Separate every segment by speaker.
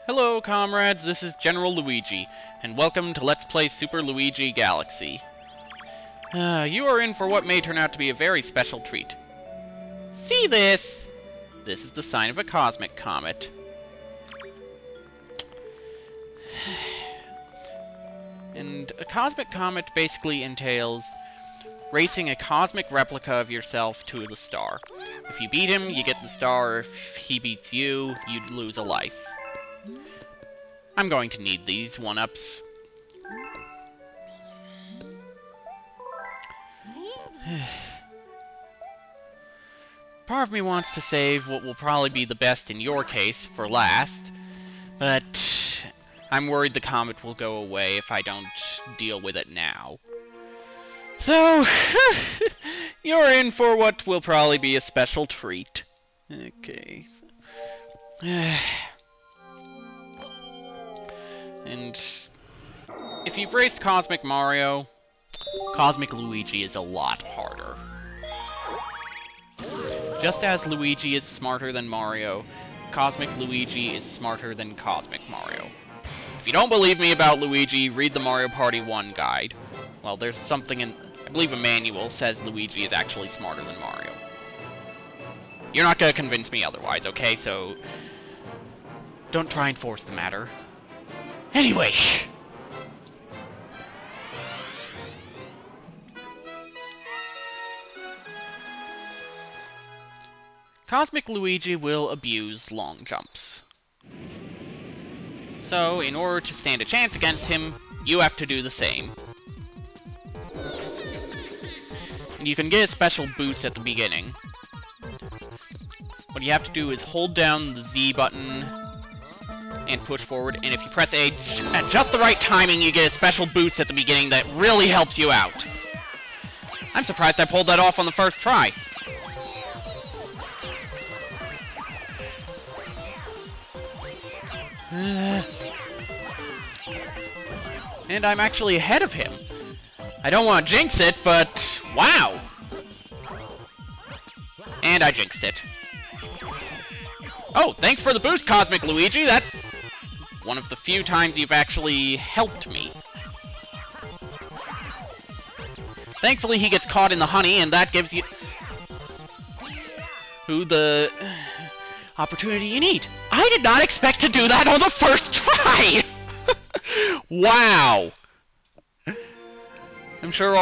Speaker 1: Hello, comrades, this is General Luigi, and welcome to Let's Play Super Luigi Galaxy. You are in for what may turn out to be a very special treat. See this? This is the sign of a cosmic comet. And a cosmic comet basically entails racing a cosmic replica of yourself to the star. If you beat him, you get the star. If he beats you, you'd lose a life. I'm going to need these one-ups. Part of me wants to save what will probably be the best in your case for last, but I'm worried the comet will go away if I don't deal with it now. So, you're in for what will probably be a special treat. Okay. And if you've raced Cosmic Mario, Cosmic Luigi is a lot harder. Just as Luigi is smarter than Mario, Cosmic Luigi is smarter than Cosmic Mario. If you don't believe me about Luigi, read the Mario Party 1 guide. Well, there's something in... I believe a manual says Luigi is actually smarter than Mario. You're not gonna convince me otherwise, okay? So, don't try and force the matter. Anyway! Cosmic Luigi will abuse long jumps. So, in order to stand a chance against him, you have to do the same. And you can get a special boost at the beginning. What you have to do is hold down the Z button and push forward, and if you press A at just the right timing, you get a special boost at the beginning that really helps you out. I'm surprised I pulled that off on the first try. And I'm actually ahead of him. I don't want to jinx it, but wow! And I jinxed it. Oh, thanks for the boost, Cosmic Luigi! That's one of the few times you've actually helped me. Thankfully, he gets caught in the honey, and that gives you... the opportunity you need. I did not expect to do that on the first try! Wow! I'm sure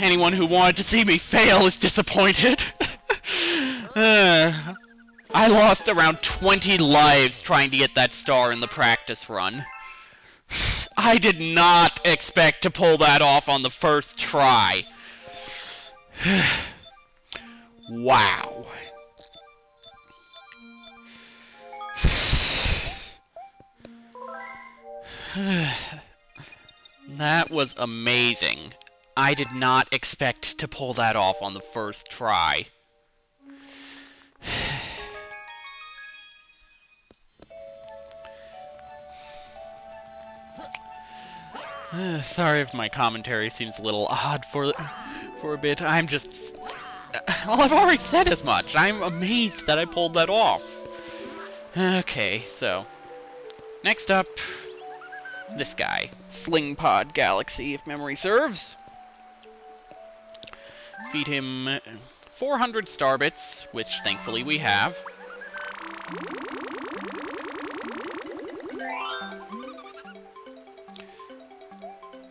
Speaker 1: anyone who wanted to see me fail is disappointed. I lost around 20 lives trying to get that star in the practice run. I did not expect to pull that off on the first try. Wow. That was amazing. I did not expect to pull that off on the first try. Sorry if my commentary seems a little odd for a bit. I'm just... well, I've already said as much. I'm amazed that I pulled that off. Okay, so... next up... this guy. Sling Pod Galaxy, if memory serves. Feed him 400 star bits, which thankfully we have.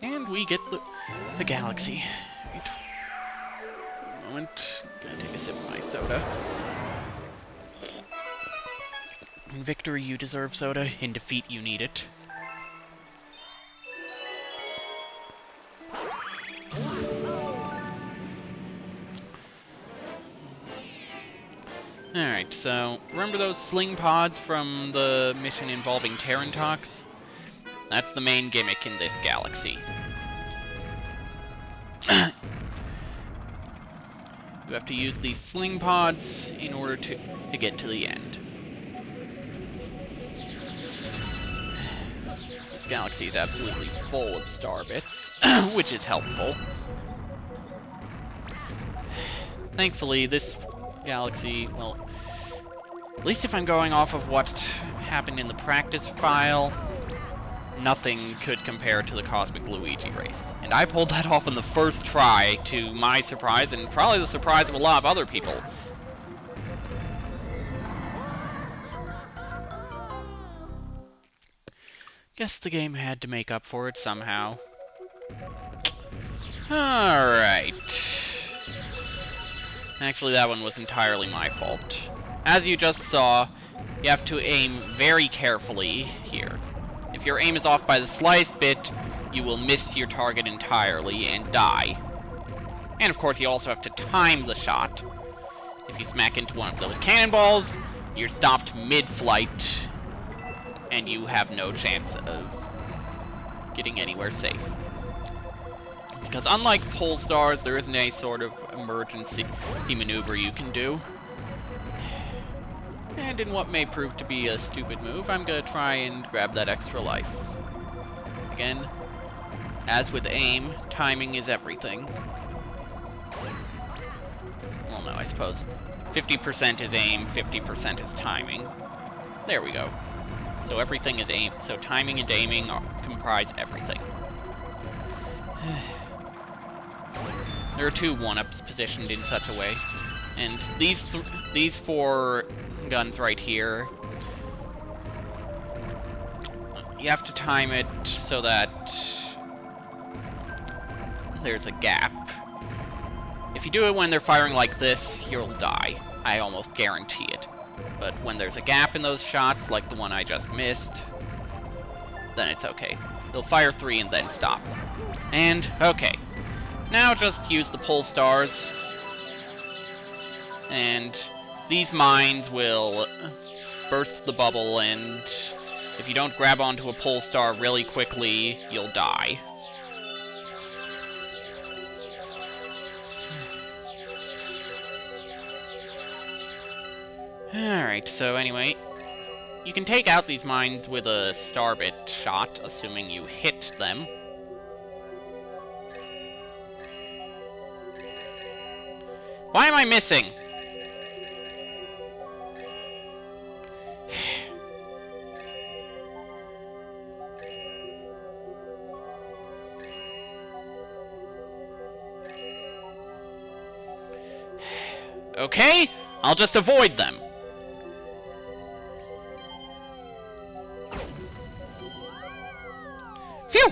Speaker 1: And we get the galaxy. Wait. A moment. Gonna take a sip of my soda. In victory, you deserve soda. In defeat, you need it. Alright, so, remember those sling pods from the mission involving Terrantox? That's the main gimmick in this galaxy. You have to use these sling pods in order to get to the end. This galaxy is absolutely full of star bits, which is helpful. Thankfully, this galaxy, well, at least if I'm going off of what happened in the practice file, nothing could compare to the Cosmic Luigi race. And I pulled that off in the first try, to my surprise, and probably the surprise of a lot of other people. Guess the game had to make up for it somehow. Alright. Actually, that one was entirely my fault. As you just saw, you have to aim very carefully here. If your aim is off by the slightest bit, you will miss your target entirely and die. And of course, you also have to time the shot. If you smack into one of those cannonballs, you're stopped mid-flight, and you have no chance of getting anywhere safe. Because unlike pole stars, there isn't any sort of emergency maneuver you can do. And in what may prove to be a stupid move, I'm gonna try and grab that extra life. Again, as with aim, timing is everything. Well, no, I suppose 50% is aim, 50% is timing. There we go. So everything is aim. So timing and aiming comprise everything. There are two 1-ups positioned in such a way, and these 4 guns right here, you have to time it so that there's a gap. If you do it when they're firing like this, you'll die. I almost guarantee it. But when there's a gap in those shots, like the one I just missed, then it's okay. They'll fire 3 and then stop. And, okay. Now just use the pole stars, and these mines will burst the bubble, and if you don't grab onto a pole star really quickly, you'll die. Alright, so anyway, you can take out these mines with a starbit shot, assuming you hit them. Why am I missing? Okay, I'll just avoid them. Phew!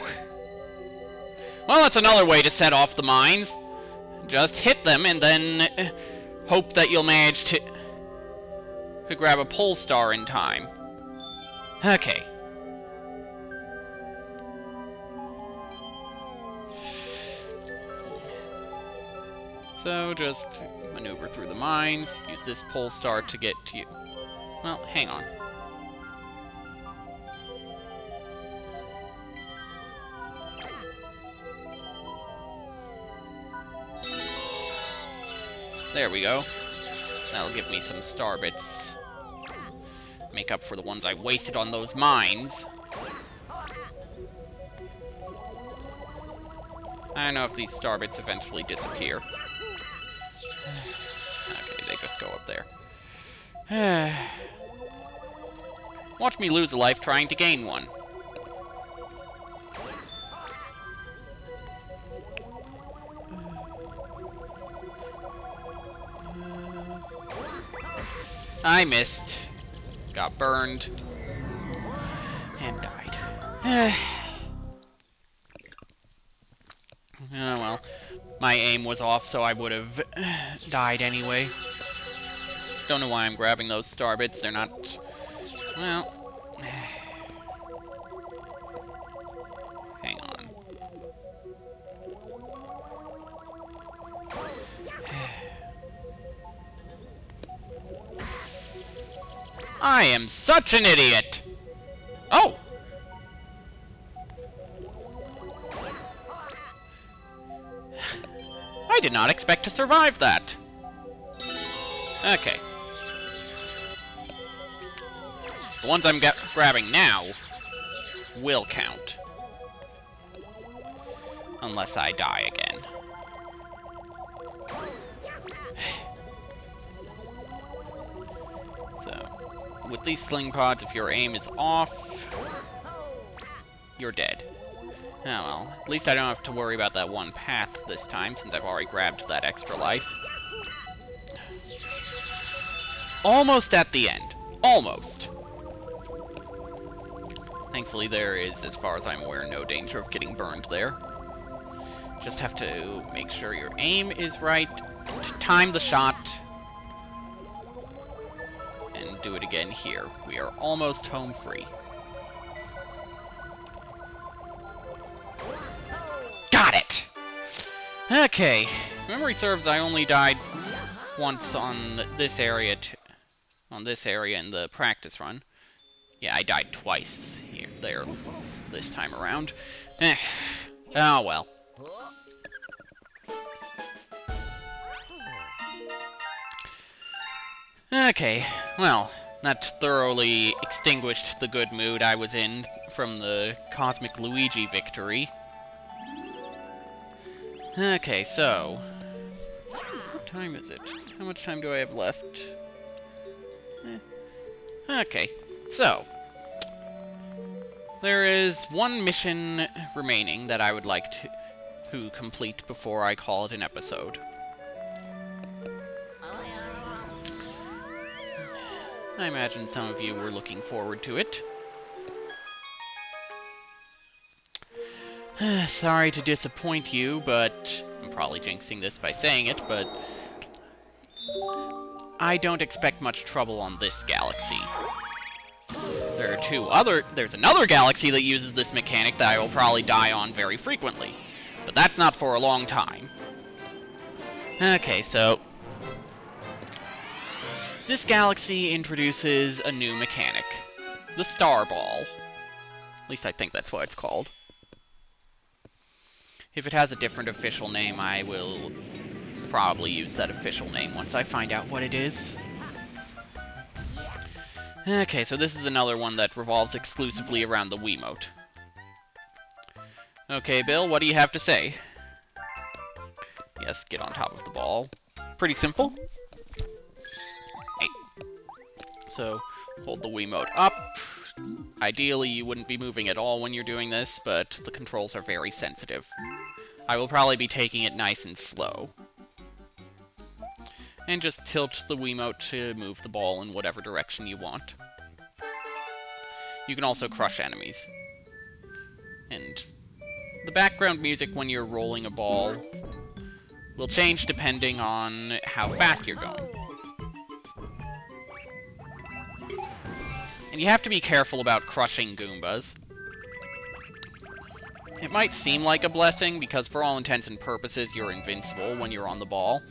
Speaker 1: Well, that's another way to set off the mines. Just hit them and then hope that you'll manage to grab a pole star in time. Okay. So just maneuver through the mines, use this pole star to get to you. Well, hang on. There we go. That'll give me some star bits. Make up for the ones I wasted on those mines. I don't know if these star bits eventually disappear. Okay, they just go up there. Watch me lose a life trying to gain one. I missed, got burned, and died. Oh well, my aim was off, so I would have died anyway. Don't know why I'm grabbing those star bits, they're not... well... hang on. I am such an idiot! Oh! I did not expect to survive that. Okay. The ones I'm grabbing now will count. Unless I die again. with these sling pods, if your aim is off, you're dead. Oh well, at least I don't have to worry about that one path this time, since I've already grabbed that extra life. Almost at the end. Almost. Thankfully there is, as far as I'm aware, no danger of getting burned there. Just have to make sure your aim is right, time the shot, and do it again here. We are almost home free. Got it! Okay, if memory serves, I only died once on this area in the practice run. Yeah, I died twice there this time around. Oh well. Okay, well, that thoroughly extinguished the good mood I was in from the Cosmic Luigi victory. Okay, so... what time is it? How much time do I have left? Okay, so... there is one mission remaining that I would like to complete before I call it an episode. I imagine some of you were looking forward to it. Sorry to disappoint you, but... I'm probably jinxing this by saying it, but... I don't expect much trouble on this galaxy. There's another galaxy that uses this mechanic that I will probably die on very frequently. But that's not for a long time. Okay, so... this galaxy introduces a new mechanic. The Star Ball. At least I think that's what it's called. If it has a different official name, I will probably use that official name once I find out what it is. Okay, so this is another one that revolves exclusively around the Wiimote. Okay, Bill, what do you have to say? Yes, get on top of the ball. Pretty simple. Hey. So, hold the Wiimote up. Ideally, you wouldn't be moving at all when you're doing this, but the controls are very sensitive. I will probably be taking it nice and slow. And just tilt the Wiimote to move the ball in whatever direction you want. You can also crush enemies. And the background music when you're rolling a ball will change depending on how fast you're going. And you have to be careful about crushing Goombas. It might seem like a blessing, because for all intents and purposes, you're invincible when you're on the ball.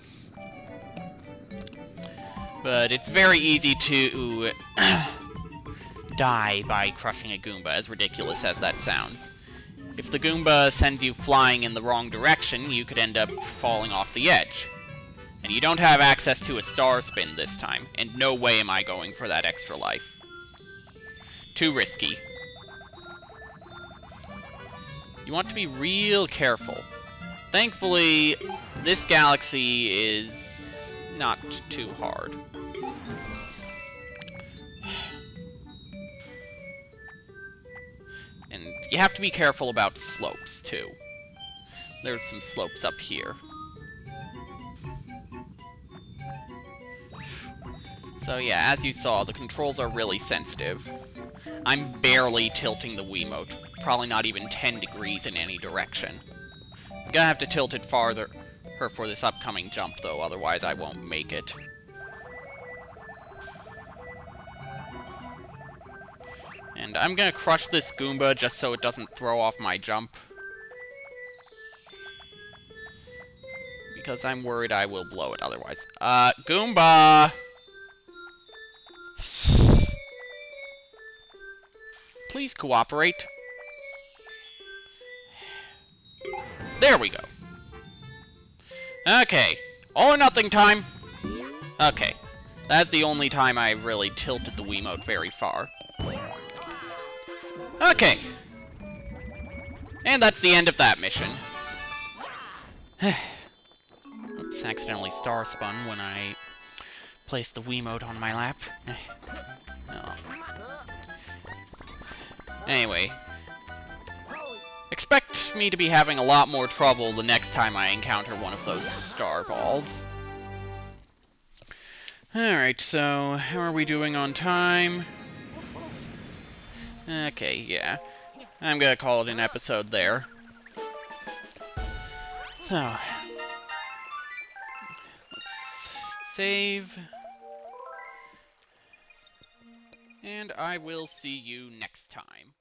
Speaker 1: But it's very easy to die by crushing a Goomba, as ridiculous as that sounds. If the Goomba sends you flying in the wrong direction, you could end up falling off the edge. And you don't have access to a star spin this time, and no way am I going for that extra life. Too risky. You want to be real careful. Thankfully, this galaxy is not too hard. And you have to be careful about slopes, too. There's some slopes up here. So yeah, as you saw, the controls are really sensitive. I'm barely tilting the Wiimote. Probably not even 10 degrees in any direction. I'm gonna have to tilt it farther for this upcoming jump, though, otherwise I won't make it. And I'm gonna crush this Goomba just so it doesn't throw off my jump. Because I'm worried I will blow it otherwise. Goomba! Please cooperate. There we go. Okay. All or nothing time. Okay. That's the only time I really tilted the Wiimote very far. Okay. And that's the end of that mission. Oops, accidentally star spun when I placed the Wiimote on my lap. Oh. Anyway, expect me to be having a lot more trouble the next time I encounter one of those star balls. Alright, so how are we doing on time? Okay, yeah. I'm gonna call it an episode there. So, let's save. And I will see you next time.